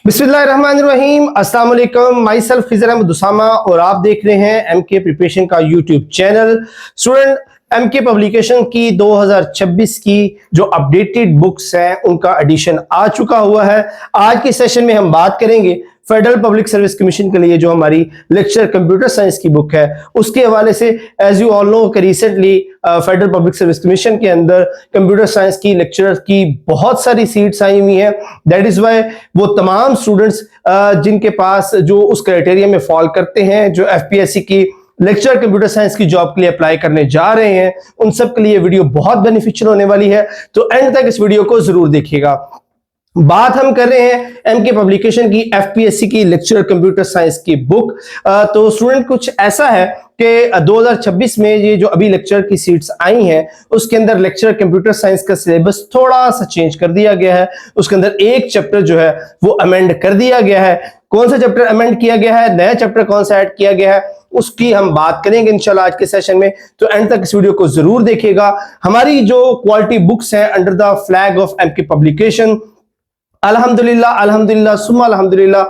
बिस्मिल्लाहिर्रहमानिर्रहीम, अस्सलाम वालेकुम। माई सेल्फ खिज़र अहमद उसामा और आप देख रहे हैं एमके प्रिपरेशन का YouTube channel. Student, MK publication की 2026 की जो अपडेटेड बुक्स हैं उनका एडिशन आ चुका हुआ है। आज के सेशन में हम बात करेंगे फेडरल पब्लिक सर्विस कमीशन के लिए जो हमारी लेक्चर कंप्यूटर साइंस की बुक है उसके हवाले से। एज यू ऑल नो कि recently federal public service commission के अंदर कंप्यूटर साइंस की लेक्चरर की बहुत सारी सीट्स आई हुई हैं। दैट इज वाई वो तमाम स्टूडेंट्स जिनके पास जो उस क्राइटेरिया में फॉल करते हैं, जो एफपीएससी की लेक्चर कंप्यूटर साइंस की जॉब के लिए अप्लाई करने जा रहे हैं, उन सब के लिए वीडियो बहुत बेनिफिशियल होने वाली है। तो एंड तक इस वीडियो को जरूर देखिएगा। बात हम कर रहे हैं एमके पब्लिकेशन की एफपीएससी की लेक्चर कंप्यूटर साइंस की बुक। तो स्टूडेंट, कुछ ऐसा है कि 2026 में ये जो अभी लेक्चर की सीट्स आई हैं उसके अंदर लेक्चर कंप्यूटर साइंस का सिलेबस थोड़ा सा चेंज कर दिया गया है। उसके अंदर एक चैप्टर जो है वो अमेंड कर दिया गया है। कौन सा चैप्टर अमेंड किया गया है, नया चैप्टर कौन सा ऐड किया गया है, उसकी हम बात करेंगे इंशाल्लाह आज के सेशन में। तो एंड तक इस वीडियो को जरूर देखिएगा। हमारी जो क्वालिटी बुक्स हैं under the flag of MK publication, अल्हम्दुलिल्लाह अल्हम्दुलिल्लाह सुम्मा अल्हम्दुलिल्लाह,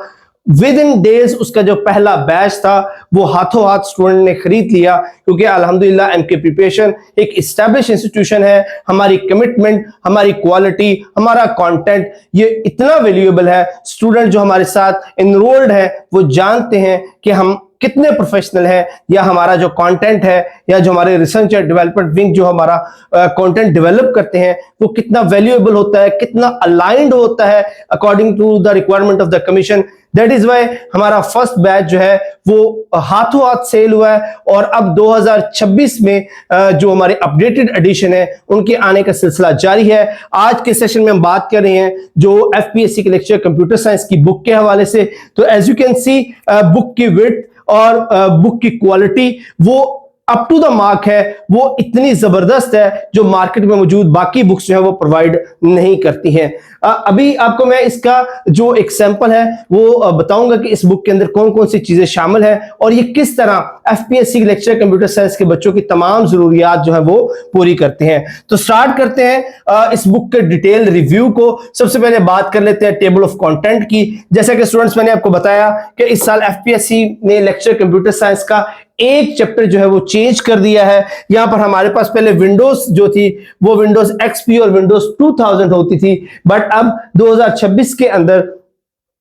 विद इन डेज उसका जो पहला बैच था वो हाथों हाथ स्टूडेंट ने खरीद लिया, क्योंकि अल्हम्दुलिल्लाह एमके प्रिपरेशन एक एस्टैब्लिश इंस्टीट्यूशन है। हमारी कमिटमेंट, हमारी क्वालिटी, हमारा कंटेंट ये इतना वैल्यूएबल है। स्टूडेंट जो हमारे साथ इनरोल्ड है वो जानते हैं कि हम कितने प्रोफेशनल है, या हमारा जो कंटेंट है, या जो हमारे रिसर्च एंड डेवलपमेंट विंग जो हमारा कंटेंट डेवलप करते हैं वो कितना वैल्यूएबल होता है, कितना अलाइंड होता है according to the requirement of the commission. That is why हमारा फर्स्ट बैच जो है वो हाथों हाथ सेल हुआ है। और अब 2026 में जो हमारे अपडेटेड एडिशन है उनके आने का सिलसिला जारी है। आज के सेशन में हम बात कर रहे हैं जो एफपीएससी के लेक्चर कंप्यूटर साइंस की बुक के हवाले से। तो as you can see book की विड्थ और बुक की क्वालिटी वो अप टू द मार्क है, वो इतनी जबरदस्त है जो मार्केट में मौजूद बाकी बुक्स जो है वो प्रोवाइड नहीं करती हैं। अभी आपको मैं इसका जो एक सैंपल है वो बताऊंगा कि इस बुक के अंदर कौन कौन सी चीजें शामिल है और ये किस तरह एफपीएससी लेक्चर कंप्यूटर साइंस के बच्चों की तमाम जरूरियात जो है वो पूरी करते हैं। तो स्टार्ट करते हैं इस बुक के डिटेल रिव्यू को। सबसे पहले बात कर लेते हैं टेबल ऑफ कंटेंट की। जैसा कि स्टूडेंट्स मैंने आपको बताया कि इस साल एफपीएससी ने लेक्चर कंप्यूटर साइंस का एक चैप्टर जो है वो चेंज कर दिया है। यहां पर हमारे पास पहले विंडोज जो थी वो विंडोज एक्सपी और विंडोज 2000 होती थी, बट अब 2026 के अंदर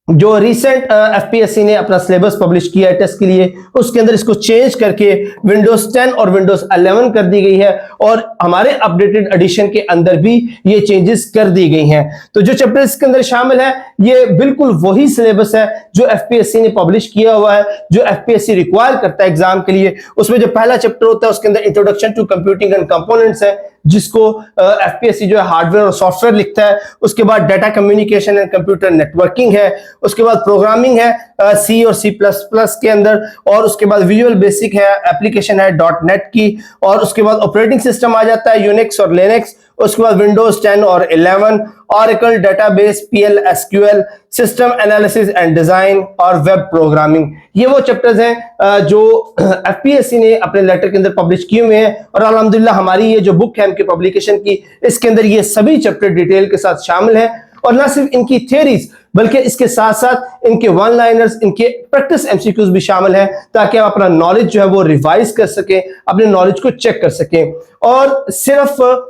जो रिसेंट एफपीएससी ने अपना सिलेबस पब्लिश किया है टेस्ट के लिए, उसके अंदर इसको चेंज करके विंडोज 10 और विंडोज 11 कर दी गई है। और हमारे अपडेटेड एडिशन के अंदर भी ये चेंजेस कर दी गई हैं। तो जो चैप्टर इसके अंदर शामिल है ये बिल्कुल वही सिलेबस है जो एफपीएससी ने पब्लिश किया हुआ है, जो एफपीएससी रिक्वायर करता है एग्जाम के लिए। उसमें जो पहला चैप्टर होता है उसके अंदर introduction to computing and components है, जिसको एफपीएससी जो है हार्डवेयर और सॉफ्टवेयर लिखता है। उसके बाद data communication and computer networking है। उसके बाद प्रोग्रामिंग है सी और सी प्लस प्लस के अंदर। और उसके बाद विजुअल बेसिक है, एप्लीकेशन है .NET की। और उसके बाद ऑपरेटिंग सिस्टम आ जाता है यूनिक्स और लिनक्स। उसके बाद विंडोज 10 और 11, oracle database, PL SQL, system analysis and design और वेब प्रोग्रामिंग। ये वो चैप्टर्स हैं जो एफपीएससी ने अपने लेटर के अंदर पब्लिश किए हुए हैं। और अल्हम्दुलिल्लाह हमारी ये जो बुक है इनके पब्लिकेशन की, इसके अंदर ये सभी चैप्टर डिटेल के साथ शामिल है। और ना सिर्फ इनकी थ्योरीज बल्कि इसके साथ साथ इनके वन लाइनर्स, इनके प्रैक्टिस एमसीक्यूज भी शामिल हैं, ताकि आप अपना नॉलेज जो है वो रिवाइज कर सकें, अपने नॉलेज को चेक कर सकें। और सिर्फ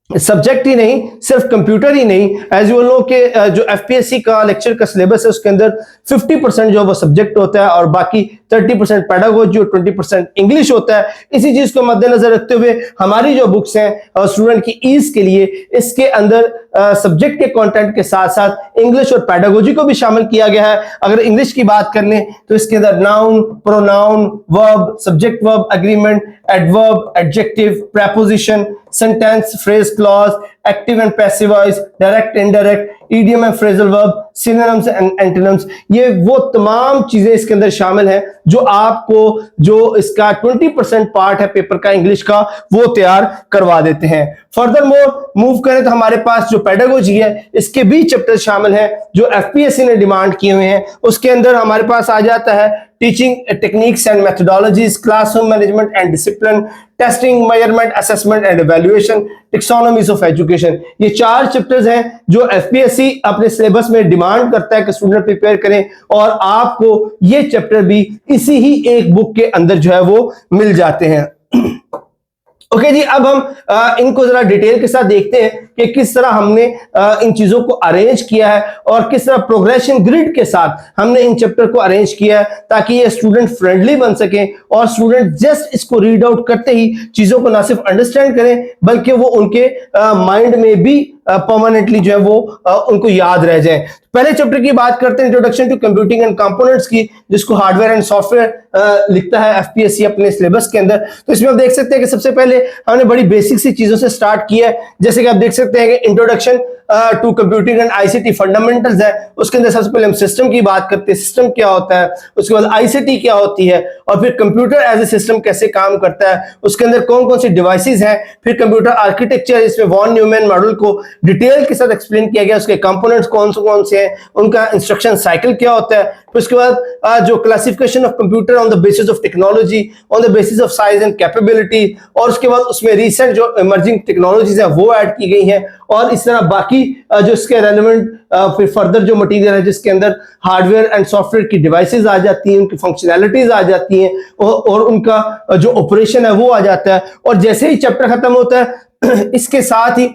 सब्जेक्ट ही नहीं, सिर्फ कंप्यूटर ही नहीं, एज यू नो के जो एफपीएससी का लेक्चर का सिलेबस है उसके अंदर 50% जो है वो सब्जेक्ट होता है और बाकी 30% पेडागोजी और 20% इंग्लिश होता है। इसी चीज को मद्देनजर रखते हुए हमारी जो बुक्स हैं स्टूडेंट की ईज के लिए, इसके अंदर सब्जेक्ट के कंटेंट के साथ साथ इंग्लिश और पेडागोजी को भी शामिल किया गया है। अगर इंग्लिश की बात कर लें तो इसके अंदर noun, pronoun, verb, subject verb agreement, adverb, adjective, preposition, sentence, phrase, clause, active and passive voice, direct, indirect, idiom and phrasal verb, synonyms and antonyms, ये वो तमाम चीजें इसके अंदर शामिल हैं जो आपको जो इसका 20% पार्ट है पेपर का इंग्लिश का वो तैयार करवा देते हैं। फर्दर मोर मूव करें तो हमारे पास जो पेडागोजी है इसके भी चैप्टर शामिल हैं जो एफपीएससी ने डिमांड किए हुए हैं। उसके अंदर हमारे पास आ जाता है teaching techniques and methodologies, classroom management and discipline, testing, measurement, assessment and evaluation, taxonomies of education. ये 4 चैप्टर्स हैं जो एफपीएससी अपने सिलेबस में डिमांड करता है कि स्टूडेंट प्रिपेयर करें, और आपको ये चैप्टर भी इसी ही एक बुक के अंदर जो है वो मिल जाते हैं। ओके जी, अब हम इनको जरा डिटेल के साथ देखते हैं कि किस तरह हमने इन चीजों को अरेंज किया है और किस तरह प्रोग्रेशन ग्रिड के साथ हमने इन चैप्टर को अरेंज किया है, ताकि ये स्टूडेंट फ्रेंडली बन सके और स्टूडेंट जस्ट इसको रीड आउट करते ही चीजों को ना सिर्फ अंडरस्टैंड करें बल्कि वो उनके माइंड में भी परमानेंटली जो है वो उनको याद रह जाए। पहले चैप्टर की बात करते हैं, introduction to computing and components की, जिसको हार्डवेयर एंड सॉफ्टवेयर लिखता है एफपीएससी अपने सिलेबस के अंदर। तो इसमें आप देख सकते हैं कि सबसे पहले हमने बड़ी बेसिक सी चीजों से स्टार्ट किया है, जैसे कि आप देख सकते हैं कि introduction to computing and ICT fundamentals है। उसके अंदर सबसे पहले हम सिस्टम की बात करते हैं, सिस्टम क्या होता है, उसके बाद आईसीटी क्या होती है, और फिर कंप्यूटर एज ए सिस्टम कैसे काम करता है, उसके अंदर कौन कौन सी डिवाइसेस हैं, फिर कंप्यूटर आर्किटेक्चर, इसमें वॉन न्यूमैन मॉडल को डिटेल के साथ एक्सप्लेन किया गया, उसके कंपोनेंट्स कौन से हैं, उनका इंस्ट्रक्शन साइकिल क्या होता है, फिर उसके बाद जो classification of computer on the basis of technology, on the basis of size and capability, और उसके बाद उसमें रिसेंट जो इमर्जिंग टेक्नोलॉजीज है वो ऐड की गई हैं, और इस तरह बाकी जो इसके रेलेवेंट फिर फर्दर जो मटेरियल है जिसके अंदर हार्डवेयर एंड सॉफ्टवेयर की डिवाइसेस आ जाती हैं, उनकी फंक्शनैलिटीज आ जाती हैं, और उनका जो ऑपरेशन है वो आ जाता है। और जैसे ही चैप्टर खत्म होता है इसके साथ ही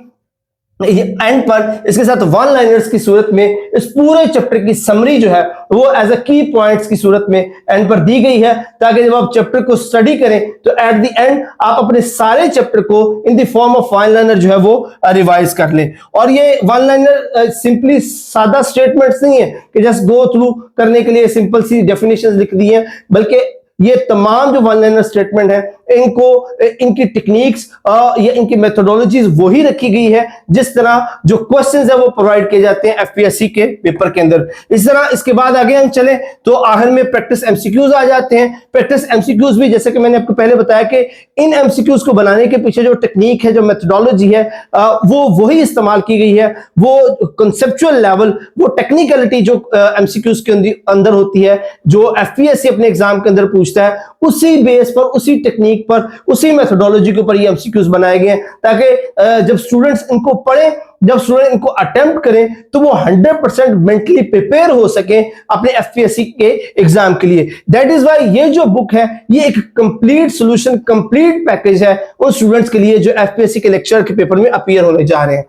एंड पर इसके साथ वन लाइनर्स की सूरत में इस पूरे चैप्टर की समरी जो है वो एज अ की पॉइंट्स की सूरत में एंड पर दी गई है, ताकि जब आप चैप्टर को स्टडी करें तो एट द एंड आप अपने सारे चैप्टर को in the form of one liner जो है वो रिवाइज कर लें। और ये वन लाइनर सिंपली सादा स्टेटमेंट्स नहीं है कि जस्ट गो थ्रू करने के लिए सिंपल सी डेफिनेशंस लिख दी हैं, बल्कि ये तमाम जो वन लाइनर स्टेटमेंट है इनको इनकी टेक्निक्स या इनकी मेथोडोलॉजीज वही रखी गई है जिस तरह जो क्वेश्चंस है वो प्रोवाइड किए जाते हैं एफपीएससी के पेपर के अंदर। इस तरह इसके बाद आगे हम चले तो आखिर में प्रैक्टिस एमसीक्यूज आ जाते हैं। प्रैक्टिस एमसीक्यूज भी जैसे कि मैंने आपको पहले बताया कि इन एमसीक्यूज को बनाने के पीछे जो टेक्निक है, जो मेथोडोलॉजी है वो वही इस्तेमाल की गई है, वो कंसेप्चुअल लेवल, वो टेक्निकलिटी जो एमसीक्यूज के अंदर होती है, जो एफपीएससी अपने एग्जाम के अंदर पूछता है, उसी बेस पर, उसी टेक्निक पर, उसी मेथोडोलॉजी के ऊपर ये एमसीक्यूज बनाए गए हैं, ताकि जब स्टूडेंट्स इनको पढ़ें, जब स्टूडेंट इनको अटेम्प्ट करें तो वो 100% मेंटली प्रिपेयर हो सके अपने एफपीएससी के एग्जाम के लिए। दैट इज व्हाई ये जो बुक है ये एक कंप्लीट सॉल्यूशन, कंप्लीट पैकेज है उन स्टूडेंट्स के लिए जो एफपीएससी के लेक्चर के पेपर में अपीयर होने जा रहे हैं।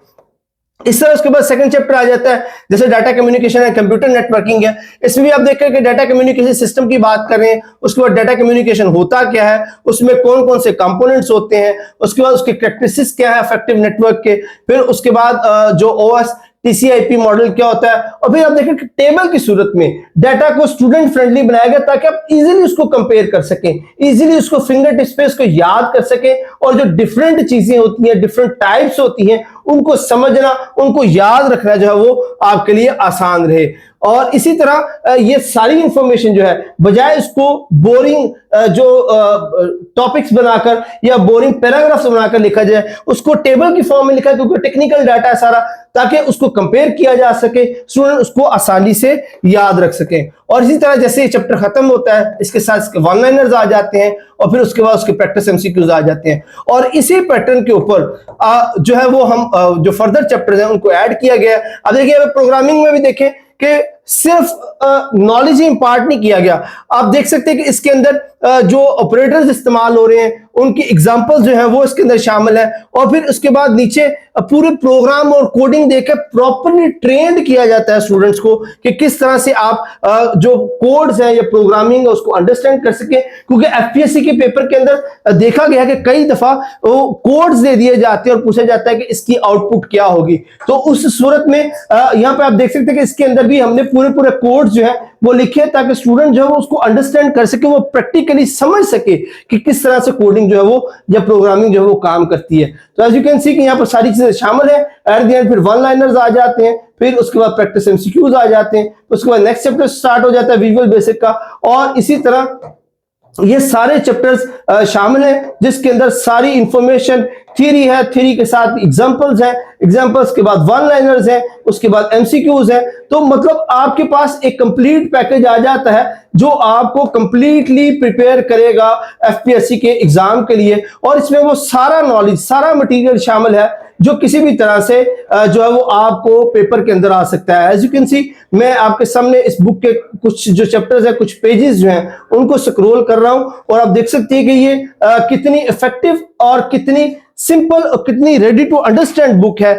इस तरह उसके बाद सेकंड चैप्टर आ जाता है, जैसे डाटा कम्युनिकेशन है, कंप्यूटर नेटवर्किंग है। इसमें भी आप देख कि डाटा कम्युनिकेशन सिस्टम की बात कर रहे हैं, उसके बाद डाटा कम्युनिकेशन होता क्या है, उसमें कौन कौन से कंपोनेंट्स होते हैं, उसके बाद उसके कैरेक्टरिस्टिक्स क्या है इफेक्टिव नेटवर्क के, फिर उसके बाद जो ओएस टीसीआईपी मॉडल क्या होता है, और फिर आप देखें कि टेबल की सूरत में डाटा को स्टूडेंट फ्रेंडली बनाया गया ताकि आप इजीली उसको कंपेयर कर सकें, इजीली उसको फिंगर टिप्स पे उसको याद कर सकें, और जो डिफरेंट चीजें होती हैं, डिफरेंट टाइप्स होती हैं, उनको समझना, उनको याद रखना जो है वो आपके लिए आसान रहे। और इसी तरह ये सारी इंफॉर्मेशन जो है बजाय इसको बोरिंग जो टॉपिक्स बनाकर या बोरिंग पैराग्राफ्स बनाकर लिखा जाए, उसको टेबल की फॉर्म में लिखा है, क्योंकि टेक्निकल डाटा है सारा, ताकि उसको कंपेयर किया जा सके, स्टूडेंट उसको आसानी से याद रख सके। और इसी तरह जैसे ये चैप्टर खत्म होता है इसके साथ इसके वन लाइनर्स आ जाते हैं, और फिर उसके बाद उसके प्रैक्टिस एमसीक्यूज आ जाते हैं, और इसी पैटर्न के ऊपर जो है वो हम जो फर्दर चैप्टर्स हैं उनको ऐड किया गया। अब देखिए प्रोग्रामिंग में भी देखें कि सिर्फ नॉलेज ही इंपार्ट नहीं किया गया, आप देख सकते हैं कि इसके अंदर जो ऑपरेटर्स इस्तेमाल हो रहे हैं उनकी एग्जांपल्स जो है वो इसके अंदर शामिल है, और फिर उसके बाद नीचे पूरे प्रोग्राम और कोडिंग देकर प्रॉपर्ली ट्रेंड किया जाता है स्टूडेंट्स को कि किस तरह से आप जो कोड्स हैं या प्रोग्रामिंग है उसको अंडरस्टैंड कर सके। क्योंकि एफपीएससी के पेपर के अंदर देखा गया कि कई दफा वो कोड्स दे दिए जाते हैं और पूछा जाता है कि इसकी आउटपुट क्या होगी, तो उस सूरत में यहाँ पे आप देख सकते हैं कि इसके अंदर भी हमने पूरे कोड्स जो है वो लिखे ताकि स्टूडेंट जो है वो उसको अंडरस्टैंड कर सके, वो प्रैक्टिकली समझ सके कि किस तरह से कोडिंग जो है वो या प्रोग्रामिंग जो है वो काम करती है। तो एज यू कैन सी कि यहाँ पर सारी चीजें शामिल है। एट द एंड फिर वन लाइनर्स आ जाते हैं, फिर उसके बाद प्रैक्टिस एमसीक्यूज आ जाते हैं, उसके बाद नेक्स्ट चैप्टर स्टार्ट हो जाता है विजुअल बेसिक का, और इसी तरह ये सारे चैप्टर्स शामिल हैं जिसके अंदर सारी इंफॉर्मेशन, थ्योरी है, थ्योरी के साथ एग्जांपल्स हैं, एग्जांपल्स के बाद वन लाइनर्स हैं, उसके बाद एमसीक्यूज हैं। तो मतलब आपके पास एक कंप्लीट पैकेज आ जाता है जो आपको कंप्लीटली प्रिपेयर करेगा एफपीएससी के एग्जाम के लिए। और इसमें वो सारा नॉलेज, सारा मटेरियल शामिल है जो किसी भी तरह से जो है वो आपको पेपर के अंदर आ सकता है। एज यू कैन सी, मैं आपके सामने इस बुक के कुछ जो चैप्टर्स है, कुछ पेजेस जो हैं उनको स्क्रॉल कर रहा हूं और आप देख सकते हैं कि ये कितनी इफेक्टिव और कितनी सिंपल और कितनी रेडी टू अंडरस्टैंड बुक है,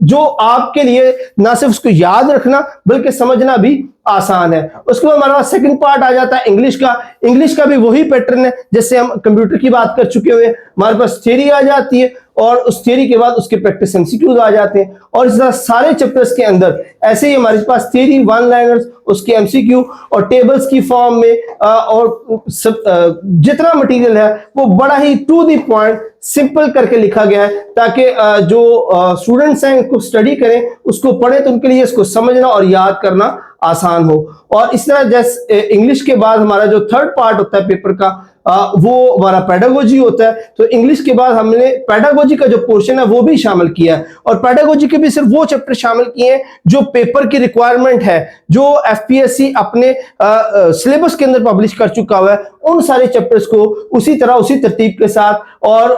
जो आपके लिए ना सिर्फ उसको याद रखना बल्कि समझना भी आसान है। उसके बाद हमारे पास सेकंड पार्ट आ जाता है इंग्लिश का। इंग्लिश का भी वही पैटर्न है जैसे हम कंप्यूटर की बात कर चुके हुए। हमारे पास थ्योरी आ जाती है और उस थ्योरी के बाद उसके प्रैक्टिस एमसीक्यूज आ जाते हैं। और इस तरह सारे चैप्टर्स के अंदर ऐसे ही हमारे पास थ्योरी, वन लाइनर्स, उसके एमसीक्यू और टेबल्स की फॉर्म में और जितना मटेरियल है वो बड़ा ही टू द पॉइंट सिंपल करके लिखा गया है ताकि जो स्टूडेंट्स हैं इसको स्टडी करें, उसको पढ़ें तो उनके लिए इसको समझना और याद करना आसान हो। और इस तरह जैसे इंग्लिश के बाद हमारा जो थर्ड पार्ट होता है पेपर का वो हमारा पेडागोजी होता है। तो इंग्लिश के बाद हमने पेडागोजी का जो पोर्शन है वो भी शामिल किया है। और पेडागोजी के भी सिर्फ वो चैप्टर शामिल किए हैं जो पेपर की रिक्वायरमेंट है, जो एफपीएससी अपने सिलेबस के अंदर पब्लिश कर चुका हुआ है। उन सारे चैप्टर्स को उसी तरह, उसी तरतीब के साथ और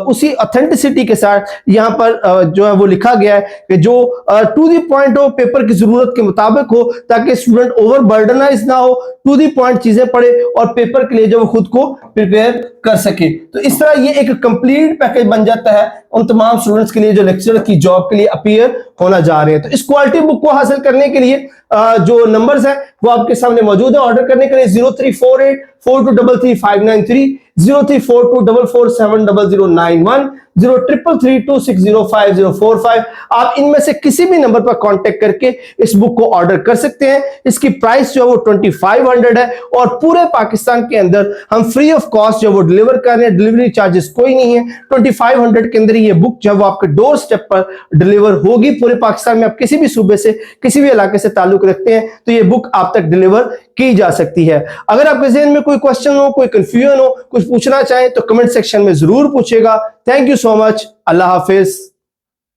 उसी ऑथेंटिसिटी के साथ यहाँ पर जो है वो लिखा गया है कि जो टू द पॉइंट हो, पेपर की जरूरत के मुताबिक हो, ताकि स्टूडेंट ओवर बर्डनाइज ना हो, टू द पॉइंट चीजें पढ़े और पेपर के लिए जो वो खुद को प्रिपेयर कर सके। तो इस तरह ये एक कंप्लीट पैकेज बन जाता है उन तमाम स्टूडेंट्स के लिए जो लेक्चरर की जॉब के लिए अपीयर होना जा रहे हैं। तो इस क्वालिटी बुक को हासिल करने के लिए जो नंबर्स हैं वो आपके सामने मौजूद है। ऑर्डर करने के लिए 0348 4233 0342447091 0332605045। आप इनमें से किसी भी नंबर पर कांटेक्ट करके इस बुक को ऑर्डर कर सकते हैं। इसकी प्राइस जो है वो 2500 है और पूरे पाकिस्तान के अंदर हम फ्री ऑफ कॉस्ट जो वो डिलीवर कर रहे हैं। डिलीवरी चार्जेस कोई नहीं है। 2500 के अंदर ये बुक जो है वो आपके डोर स्टेप पर डिलीवर होगी। पूरे पाकिस्तान में आप किसी भी सूबे से, किसी भी इलाके से ताल्लुक रखते हैं तो ये बुक आप तक डिलीवर की जा सकती है। अगर आपके ज़हन में कोई क्वेश्चन हो, कोई कंफ्यूजन हो, कुछ पूछना चाहें तो कमेंट सेक्शन में जरूर पूछेगा। Thank you so much. Allah Hafiz.